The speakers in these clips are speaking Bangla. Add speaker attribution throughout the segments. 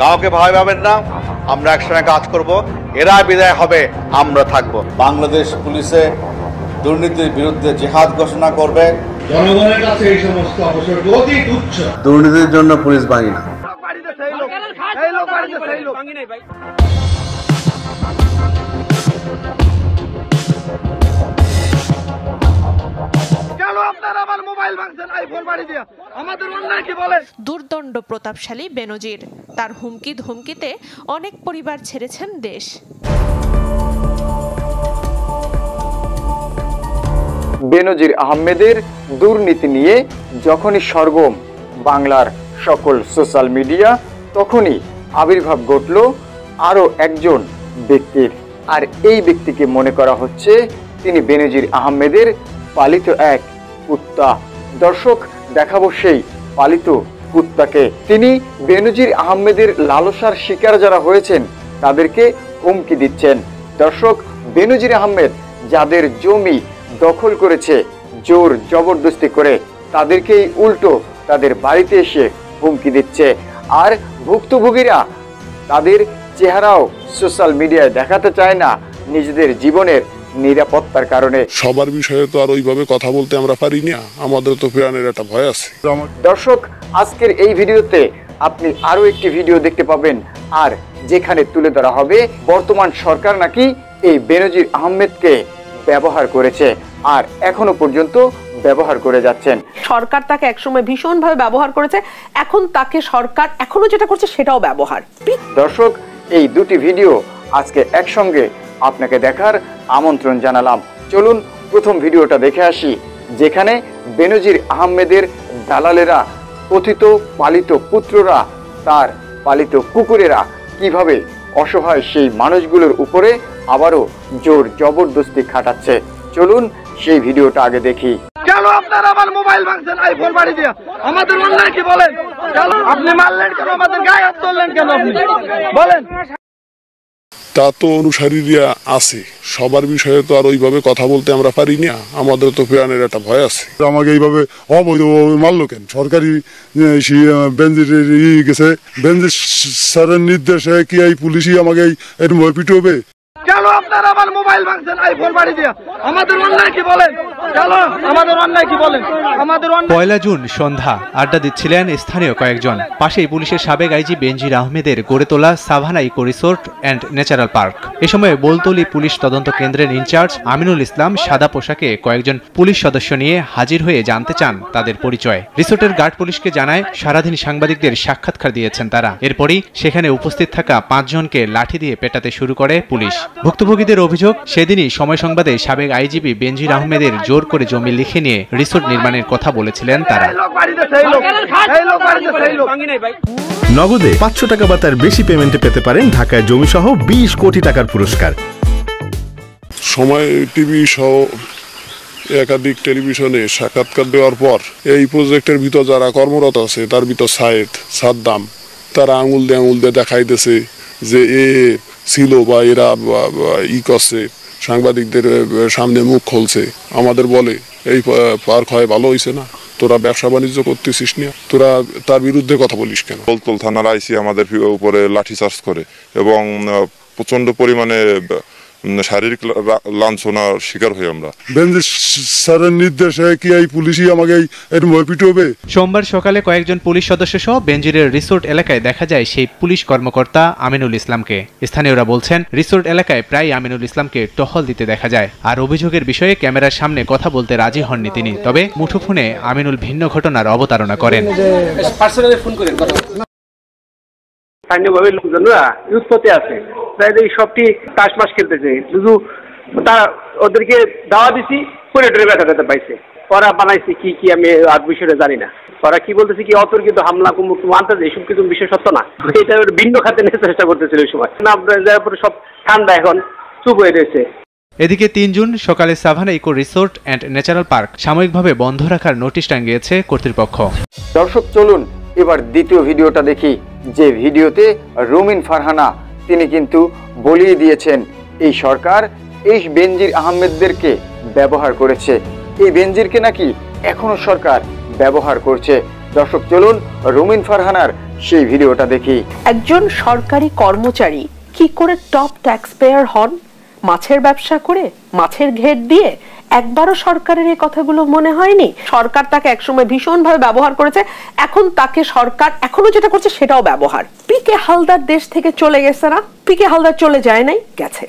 Speaker 1: কাউকে ভয় পাবেন না, আমরা একসঙ্গে কাজ করব। এরা বিদায় হবে, আমরা থাকব। বাংলাদেশ পুলিশে দুর্নীতির বিরুদ্ধে জিহাদ ঘোষণা করবে।
Speaker 2: জনগণের কাছে এই সমস্ত অবসর অতি তুচ্ছ।
Speaker 3: দুর্নীতির জন্য পুলিশ বাহিনী না।
Speaker 4: দুর্দণ্ড প্রতাপশালী বেনজির, তার হুমকি ধমকিতে অনেক পরিবার ছেড়েছেন দেশ।
Speaker 5: বেনজির আহমেদের দুর্নীতি নিয়ে যখনই সরগম বাংলার সকল সোশ্যাল মিডিয়া, তখনই আবির্ভাব ঘটল আরও একজন ব্যক্তির। আর এই ব্যক্তিকে মনে করা হচ্ছে তিনি বেনজির আহমেদের পালিত এক কুত্তা। দর্শক, দেখাবো সেই পালিত কুত্তাকে। তিনি বেনজির আহমেদের লালসার শিকার যারা হয়েছেন তাদেরকে হুমকি দিচ্ছেন। দর্শক, বেনজির আহমেদ যাদের জমি দখল করেছে জোর জবরদস্তি করে, তাদেরকেই উল্টো তাদের বাড়িতে এসে হুমকি দিচ্ছে। আর ভুক্তভোগীরা তাদের চেহারাও সোশ্যাল মিডিয়ায় দেখাতে চায় না নিজেদের জীবনের নিরাপত্তার কারণে।
Speaker 6: সবার বিষয়ে তো আর ওইভাবে কথা বলতে আমরা পারি না, আমাদের তো প্রাণের একটা ভয় আছে।
Speaker 5: দর্শক, আজকের এই ভিডিওতে আপনি আরো একটি ভিডিও দেখতে পাবেন, আর যেখানে তুলে ধরা হবে বর্তমান সরকার নাকি এই বেনজির আহমেদকে ব্যবহার করেছে আর এখনো পর্যন্ত ব্যবহার করে যাচ্ছেন।
Speaker 7: সরকার তাকে একসময় ভীষণভাবে ব্যবহার করেছে, এখন তাকে সরকার এখনো যেটা করছে সেটাও ব্যবহার।
Speaker 5: দর্শক, এই দুটি ভিডিও আজকে একসঙ্গে আপনাকে দেখার আমন্ত্রণ জানালাম। চলুন প্রথম ভিডিওটা দেখে আসি, যেখানে বেনজির আহমেদের দালালেরা, কথিত পালিত পুত্ররা, তার পালিত কুকুরেরা কিভাবে অসহায় সেই মানুষগুলোর উপরে আবারও জোর জবরদস্তি খাটাচ্ছে। চলুন সেই ভিডিওটা আগে দেখি।
Speaker 8: কেন আপনারা আমার মোবাইল ভাঙছেন আইফোন বাড়ি দিয়া? আমাদের অন্যায় কি বলেন? কেন আপনি মারলেন, কেন আমাদের গায়ে হাত তুললেন কেন আপনি বলেন?
Speaker 6: তা তো অনুসারীরা আছে, সবার বিষয়ে তো আর ওইভাবে কথা বলতে আমরা পারি না, আমাদের তো প্রাণের একটা ভয় আছে।
Speaker 9: আমাকে এইভাবে অবৈধভাবে মারলো কেন? সরকারি বেনজির গেছে, বেনজির স্যারের নির্দেশে কি এই পুলিশই আমাকে এরকম পিটবে?
Speaker 8: কেন আপনারা আমার মোবাইল ভাঙছেন আইফোন বাড়ি দিয়া? আমাদের অন্যায় কি বলেন? কেন আমাদের অন্যায় কি বলেন? আমাদের
Speaker 10: 1 জুন সন্ধ্যা আড্ডা দিচ্ছিলেন স্থানীয় কয়েকজন। পাশেই পুলিশের সাবেক আইজি বেনজির আহমেদের গড়ে তোলা Savanna eco resort and natural park. এ সময় বোলতলি পুলিশ তদন্ত কেন্দ্রের ইনচার্জ আমিনুল ইসলাম সাদা পোশাকে কয়েকজন পুলিশ সদস্য নিয়ে হাজির হয়ে জানতে চান তাদের পরিচয়। রিসোর্টের গার্ড পুলিশকে জানায় সারাদিন সাংবাদিকদের সাক্ষাৎকার দিয়েছেন তারা। এরপরই সেখানে উপস্থিত থাকা 5 জনকে লাঠি দিয়ে পেটাতে শুরু করে পুলিশ। ভুক্তভোগীদের অভিযোগ, সেদিনই সময় সংবাদে সাবেক আইজিপি বেনজির আহমেদের জোর করে জমি লিখে নিয়ে রিসোর্ট নির্মাণের কথা বলেছিলেন তারা।
Speaker 11: নগদে 500 টাকা বা তার বেশি পেমেন্টে পেতে পারেন ঢাকায় জমি সহ 20 কোটি টাকার পুরস্কার।
Speaker 6: সময় টিভি সহ একাধিক টেলিভিশনে সাক্ষাৎকার দেওয়ার পর এই প্রজেক্টের ভিতর যারা কর্মরত আছে তার ভিতর সাদ্দাম, তারা আঙুল দিয়ে দেখাইতেছে যে এ ছিল বা এরা করছে, সাংবাদিকদের সামনে মুখ খুলছে, আমাদের বলে এই পার্ক হয় ভালো হয়েছে না, তোরা ব্যবসা বাণিজ্য করতেছিস না, তোরা তার বিরুদ্ধে কথা বলিস কেন?
Speaker 12: বলতল থানার আইসি আমাদের উপরে লাঠিচার্জ করে এবং প্রচন্ড পরিমাণে শারীরিক লাঞ্ছনার শিকার হই আমরা।
Speaker 9: বেনজির স্যারের নির্দেশে কি এই পুলিশই আমাকে এরকম পিটবে?
Speaker 10: সোমবার সকালে কয়েকজন পুলিশ সদস্য সহ বেনজিরের রিসোর্ট এলাকায় দেখা যায় সেই পুলিশ কর্মকর্তা আমিনুল ইসলামকে। স্থানীয়রা বলছেন, রিসোর্ট এলাকায় প্রায় আমিনুল ইসলামকে টহল দিতে দেখা যায়। আর অভিযোগের বিষয়ে ক্যামেরার সামনে কথা বলতে রাজি হননি তিনি। তবে মুঠোফোনে আমিনুল ভিন্ন ঘটনার অবতারণা করেন।
Speaker 8: স্থানীয়ভাবে লোকজনরা উৎপত্তি আছে, এই সবটি তাস মাস খেলতেছে, শুধু তারা ওদেরকে দাওয়া দিছি, পরিটরে ব্যথা পাইছে। ওরা বানাইছে কি আমি আর বিষয়টা জানি না। ওরা কি বলতেছে কি অতর্কিত হামলা কুমুক মানতেছে, এইসব কিন্তু বিষয় সত্য না। এটা ভিন্ন খাতে নিয়ে চেষ্টা করতেছিল ওই সময় না, যার পরে সব ঠান্ডা এখন চুপ হয়ে রয়েছে।
Speaker 10: এদিকে 3 জুন সকালে Savanna eco resort and natural park সাময়িকভাবে বন্ধ রাখার নোটিশ টাঙ্গিয়েছে কর্তৃপক্ষ।
Speaker 5: দর্শক, চলুন এবার দ্বিতীয় ভিডিওটা দেখি, যে ভিডিওতে রুমিন ফারহানা তিনি কিন্তু বলিয়ে দিয়েছেন এই সরকার এই বেনজির আহমেদদেরকে ব্যবহার করেছে, এই বেনজিরকে নাকি এখনো সরকার ব্যবহার করছে। দর্শক, চলুন রুমিন ফারহানার সেই ভিডিওটা দেখি।
Speaker 7: একজন সরকারি কর্মচারী কি করে টপ ট্যাক্স পেয়ার হন? মাছের ব্যবসা করে, মাছের ঘের দিয়ে। একবারও সরকারের এই কথাগুলো মনে হয়নি? সরকার তাকে একসময় ভীষণভাবে ব্যবহার করেছে, এখন তাকে সরকার এখনো যেটা করছে সেটাও ব্যবহার। পি.কে. হালদার দেশ থেকে চলে গেছে না? পি.কে. হালদার চলে যায় নাই, গেছে।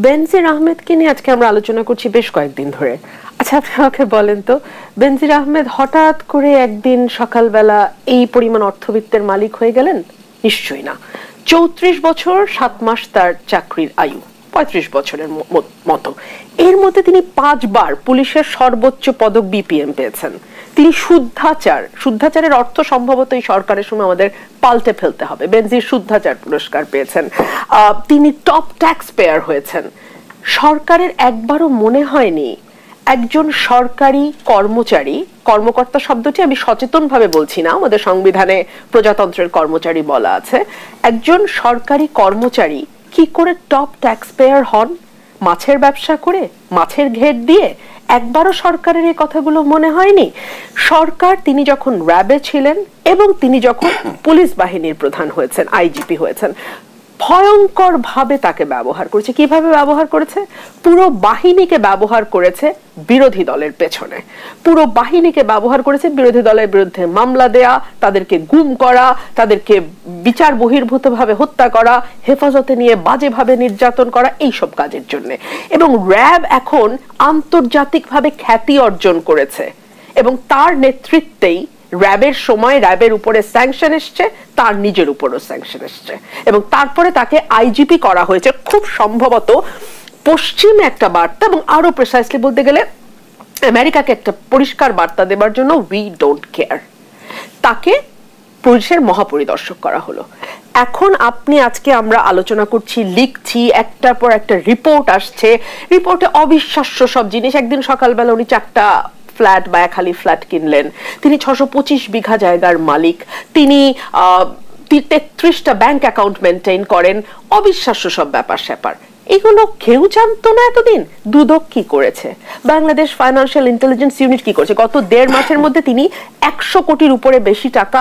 Speaker 7: বেনজির আহমেদকে নিয়ে আজকে আমরা আলোচনা করছি বেশ কয়েকদিন ধরে। আচ্ছা, আপনি আমাকে বলেন তো, বেনজির আহমেদ হঠাৎ করে একদিন সকালবেলা এই পরিমাণ অর্থবিত্তের মালিক হয়ে গেলেন? নিশ্চয়ই না। 34 বছর 7 মাস তার চাকরির আয়ু, 35 বছরের মতো। এর মধ্যে তিনি 5 বার পুলিশের সর্বোচ্চ পদক বিপিএম পেয়েছেন। তিনি শুদ্ধাচারের অর্থ সম্ভবত এই সরকারের সময় আমাদের পাল্টে ফেলতে হবে। বেনজির শুদ্ধাচার পুরস্কার পেয়েছেন। তিনি টপ ট্যাক্স পেয়ার হয়েছেন। সরকারের একবারও মনে হয়নি একজন সরকারি কর্মচারী, কর্মকর্তা শব্দটি আমি সচেতনভাবে বলছি না, আমাদের সংবিধানে প্রজাতন্ত্রের কর্মচারী বলা আছে, একজন সরকারি কর্মচারী কি করে টপ ট্যাক্স পেয়ার হন? মাছের ব্যবসা করে, মাছের ঘের দিয়ে। একবারও সরকারের এই কথাগুলো মনে হয়নি? সরকার তিনি যখন র্যাবে ছিলেন এবং তিনি যখন পুলিশ বাহিনীর প্রধান হয়েছেন, আইজিপি হয়েছেন, ভয়ঙ্কর ভাবে তাকে ব্যবহার করেছে। কিভাবে ব্যবহার করেছে? পুরো বাহিনীকে ব্যবহার করেছে বিরোধী দলের পেছনে। পুরো বাহিনীকে ব্যবহার করেছে বিরোধী দলের বিরুদ্ধে মামলা দেয়া, তাদেরকে গুম করা, তাদেরকে বিচার বহির্ভূতভাবে হত্যা করা, হেফাজতে নিয়ে বাজেভাবে নির্যাতন করা, এইসব কাজের জন্য। এবং র্যাব এখন আন্তর্জাতিকভাবে খ্যাতি অর্জন করেছে এবং তার নেতৃত্বেই র্যাবের সময় র্যাবের উপরে স্যাংশন এসছে, তার নিজের উপরও স্যাংশন এসছে এবং তারপরে তাকে আইজিপি করা হয়েছে। খুব সম্ভবত পশ্চিমে একটা বার্তা এবং আরো প্রিসাইসলি বলতে গেলে আমেরিকাকে একটা পরিষ্কার বার্তা দেবার জন্য উই ডোন্ট কেয়ার। তাকে পুলিশের মহাপরিদর্শক করা হলো। এখন আজকে আমরা আলোচনা করছি, লিখছি, একটার পর একটা রিপোর্ট আসছে, রিপোর্টে অবিশ্বাস্য সব জিনিস। একদিন সকালবেলা উনি 4টা ফ্ল্যাট বা খালি ফ্ল্যাট কিনলেন, তিনি 625 বিঘা জায়গার মালিক, তিনি 33টা ব্যাংক অ্যাকাউন্ট মেনটেন করেন, অবিশ্বাস্য সব ব্যাপার স্যাপার। এগুলো কেউ জানতো না এতদিন। দুদক কি করেছে, বাংলাদেশ ফাইন্যান্সিয়াল ইন্টেলিজেন্স ইউনিট কি করেছে? গত 1.5 মাসের মধ্যে তিনি 100 কোটির উপরে বেশি টাকা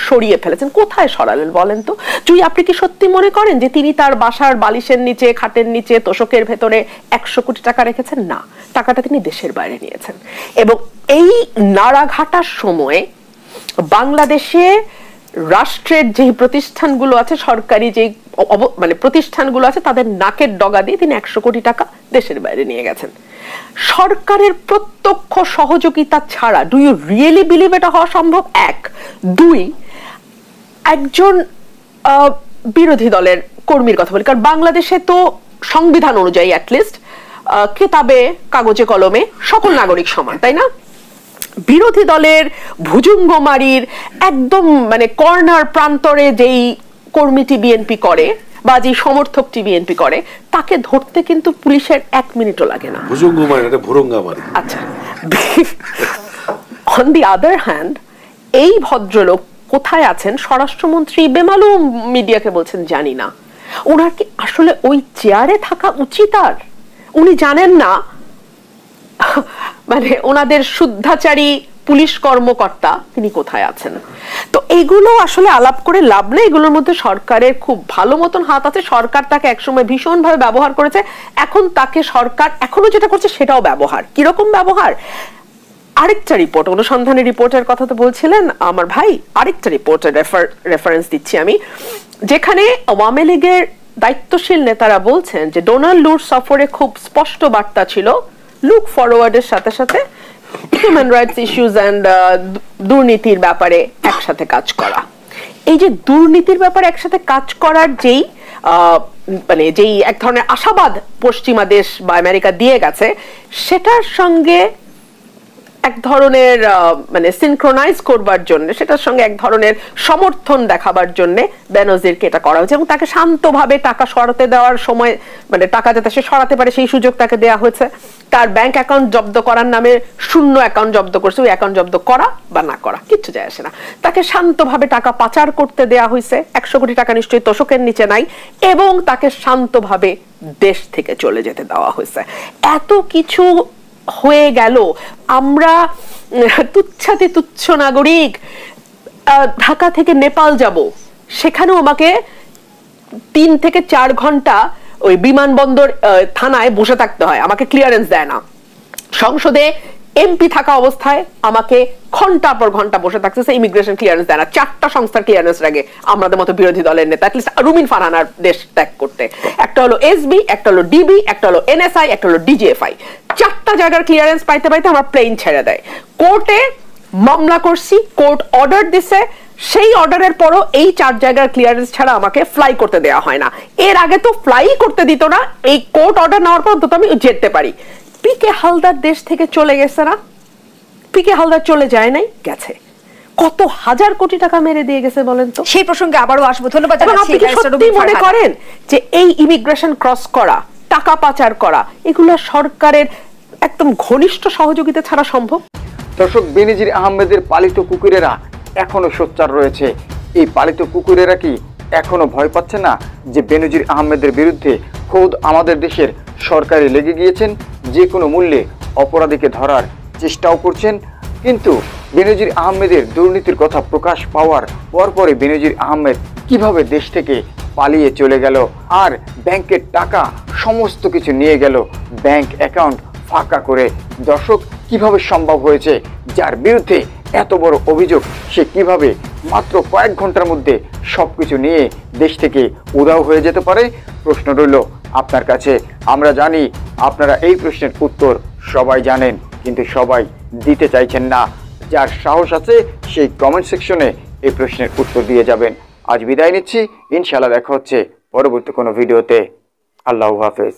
Speaker 7: সরিয়ে ফেলেছেন। কোথায় সরালেন বলেন তো? জুই, আপনি কি সত্যি মনে করেন যে তিনি তার বাসার বালিশের নিচে, খাটের নিচে, তোষকের ভেতরে 100 কোটি টাকা রেখেছেন? না, টাকাটা তিনি দেশের বাইরে নিয়েছেন। এবং এই নাড়াঘাটার সময়ে বাংলাদেশে রাষ্ট্রের যে প্রতিষ্ঠানগুলো আছে, সরকারি যে প্রতিষ্ঠানগুলো আছে, তাদের নাকের ডগা দিয়ে তিনি 100 কোটি টাকা দেশের বাইরে নিয়ে গেছেন সরকারের প্রত্যক্ষ সহযোগিতা ছাড়া। ডু ইউ রিয়েলি বিলিভ এটা হওয়া সম্ভব? 1, 2, একজন বিরোধী দলের কর্মীর কথা বলি, কারণ বাংলাদেশে তো সংবিধান অনুযায়ী অ্যাটলিস্ট কিতাবে কাগজে কলমে সকল নাগরিক সমান, তাই না? বিরোধী দলের ভুজুঙ্গমারির একদম কর্নার প্রান্তরে যেই কর্মীটি বিএনপি করে বা যে সমর্থকটি বিএনপি করে, তাকে ধরতে কিন্তু পুলিশের 1 মিনিটও লাগে না। আচ্ছা, অন দি আদার হ্যান্ড এই ভদ্রলোক কোথায় আছেন? স্বরাষ্ট্রমন্ত্রী বেমালুম মিডিয়াকে বলছেন জানি না। ওনার কি আসলে ওই চেয়ারে থাকা উচিত? আর উনি জানেন না ওনাদের শুদ্ধাচারী পুলিশ কর্মকর্তা তিনি কোথায় আছেন? তো এগুলো আসলে আলাপ করে লাভ নেই। এগুলোর মধ্যে সরকারের খুব ভালো মতন হাত আছে। সরকার তাকে একসময় ভীষণভাবে ব্যবহার করেছে, এখন তাকে সরকার এখনো যেটা করছে সেটাও ব্যবহার। কিরকম ব্যবহার? আরেকটা রিপোর্ট, অনুসন্ধানী রিপোর্টের কথা তো বলছিলেন আমার ভাই, আরেকটা রিপোর্টের রেফারেন্স দিচ্ছি আমি, যেখানে আওয়ামী লীগের দায়িত্বশীল নেতারা বলছেন যে ডোনাল্ড লুর সফরে খুব স্পষ্ট বার্তা ছিল লুক ফরওয়ার্ডের সাথে সাথে হিউম্যান রাইটস ইস্যুস এন্ড দুর্নীতির ব্যাপারে একসাথে কাজ করা। এই যে দুর্নীতির ব্যাপারে একসাথে কাজ করার যেই যেই এক ধরনের আশাবাদ পশ্চিমা দেশ বা আমেরিকা দিয়ে গেছে, সেটার সঙ্গে এক ধরনের সিনক্রোনাইজ করবার জন্য, সেটার সঙ্গে এক ধরনের সমর্থন দেখাবার জন্য বেনজিরকে এটা করা হয়েছে এবং তাকে শান্তভাবে টাকা সরাতে দেওয়ার সময় টাকা যাতে সে সরাতে পারে সেই সুযোগ তাকে দেওয়া হয়েছে। তার ব্যাংক অ্যাকাউন্ট জব্দ করার নামে শূন্য অ্যাকাউন্ট জব্দ করছে, ওই অ্যাকাউন্ট জব্দ করা বা না করা কিচ্ছু যায় আসে না। তাকে শান্তভাবে টাকা পাচার করতে দেওয়া হয়েছে, 100 কোটি টাকা নিশ্চয়ই তোষকের নিচে নাই, এবং তাকে শান্তভাবে দেশ থেকে চলে যেতে দেওয়া হয়েছে। এত কিছু হয়ে গেল, আমরা তুচ্ছাতি তুচ্ছ নাগরিক ঢাকা থেকে নেপাল যাব, সেখানেও আমাকে 3 থেকে 4 ঘন্টা ওই বিমানবন্দর থানায় বসে থাকতে হয়, আমাকে ক্লিয়ারেন্স দেয় না। সংসদে এমপি থাকা অবস্থায় আমাকে ঘন্টার পর ঘন্টা বসে থাকতেছে, ইমিগ্রেশন ক্লিয়ারেন্স দেয় না। 4টা সংস্থার ক্লিয়ারেন্স লাগে আমাদের মতো বিরোধী দলের নেতা, অ্যাটলিস্ট রুমিন ফারহানার দেশ ত্যাগ করতে। একটা হলো এসবি, একটা হলো ডিবি, একটা হলো এনএসআই, একটা হলো ডিজিএফআই। 4টা জায়গার ক্লিয়ারেন্স পাইতে পাইতে আমার প্লেন ছেড়ে দেয়। কোর্টে মামলা করছি, কোর্ট অর্ডার দিছে, সেই অর্ডারের পরও এই 4 জায়গার ক্লিয়ারেন্স ছাড়া আমাকে ফ্লাই করতে দেওয়া হয় না। এর আগে তো ফ্লাই করতে দিত না, এই কোর্ট অর্ডার নেওয়ার পর তো আমি যেতে পারি। পিকে হালদার দেশ থেকে চলে গেছে না? পিকে হালদার চলে যায় নাই, গেছে। কত হাজার কোটি টাকা মেরে দিয়ে গেছে বলেন তো?
Speaker 13: সেই প্রসঙ্গে আবারও আসবো। ধন্যবাদ।
Speaker 7: আপনি কি সত্যি মনে করেন যে এই ইমিগ্রেশন ক্রস করা, টাকা পাচার করা, এগুলো সরকারের একদম ঘনিষ্ঠ সহযোগিতা ছাড়া সম্ভব?
Speaker 5: দর্শক, বেনজির আহমেদের পালিত কুকুরেরা এখনো সোচ্চার রয়েছে। এই পালিত কুকুরেরা কি এখনো ভয় পাচ্ছে না যে বেনজির আহমেদের বিরুদ্ধে খোদ আমাদের দেশের সরকারে লেগে গিয়েছেন, যে কোনো মূল্যে অপরাধীকে ধরার চেষ্টাও করছেন? কিন্তু বেনজির আহমেদের দুর্নীতির কথা প্রকাশ পাওয়ার পরপরই বেনজির আহমেদ কিভাবে দেশ থেকে পালিয়ে চলে গেল, আর ব্যাংকের টাকা সমস্ত কিছু নিয়ে গেল, ব্যাংক অ্যাকাউন্ট ফাঁকা করে। দর্শক, কিভাবে সম্ভব হয়েছে? যার বিরুদ্ধে এত বড় অভিযোগ, সে কিভাবে মাত্র কয়েক ঘন্টার মধ্যে সবকিছু নিয়ে দেশ থেকে উধাও হয়ে যেতে পারে? প্রশ্ন রইল আপনার কাছে। আমরা জানি আপনারা এই প্রশ্নের উত্তর সবাই জানেন, কিন্তু সবাই দিতে চাইছেন না। যার সাহস আছে সেই কমেন্ট সেকশনে এই প্রশ্নের উত্তর দিয়ে যাবেন। আজ বিদায় নিচ্ছি, ইনশাআল্লাহ দেখা হচ্ছে পরবর্তী কোনো ভিডিওতে। আল্লাহু হাফেজ।